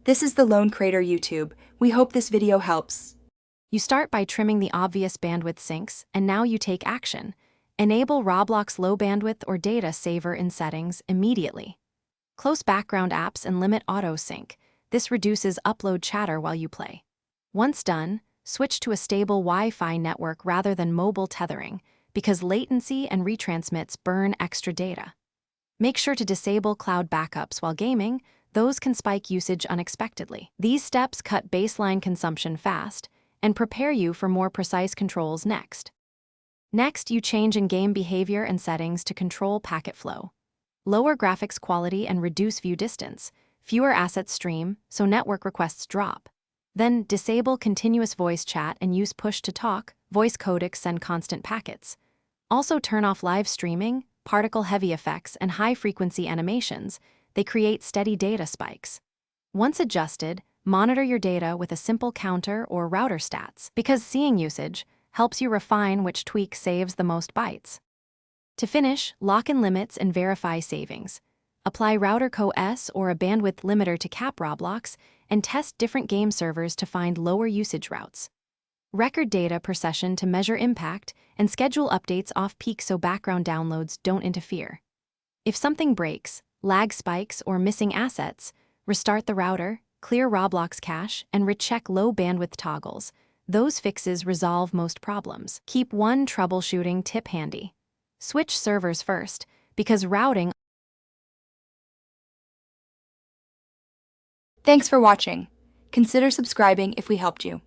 This is the Lone Crater YouTube. We hope this video helps. You start by trimming the obvious bandwidth sinks, and now you take action. Enable Roblox low bandwidth or data saver in settings immediately. Close background apps and limit auto sync. This reduces upload chatter while you play. Once done, switch to a stable Wi-Fi network rather than mobile tethering, because latency and retransmits burn extra data. Make sure to disable cloud backups while gaming. Those can spike usage unexpectedly. These steps cut baseline consumption fast and prepare you for more precise controls next. Next, you change in-game behavior and settings to control packet flow. Lower graphics quality and reduce view distance. Fewer assets stream, so network requests drop. Then, disable continuous voice chat and use push-to-talk. Voice codecs send constant packets. Also turn off live streaming, particle-heavy effects, and high-frequency animations. They create steady data spikes. Once adjusted, monitor your data with a simple counter or router stats, because seeing usage helps you refine which tweak saves the most bytes. To finish, lock in limits and verify savings. Apply router co-s or a bandwidth limiter to cap Roblox, and test different game servers to find lower usage routes. Record data per session to measure impact, and schedule updates off-peak so background downloads don't interfere. If something breaks, lag spikes, or missing assets, restart the router, clear Roblox cache, and recheck low bandwidth toggles. Those fixes resolve most problems. Keep one troubleshooting tip handy. Switch servers first, because routing. Thanks for watching. Consider subscribing if we helped you.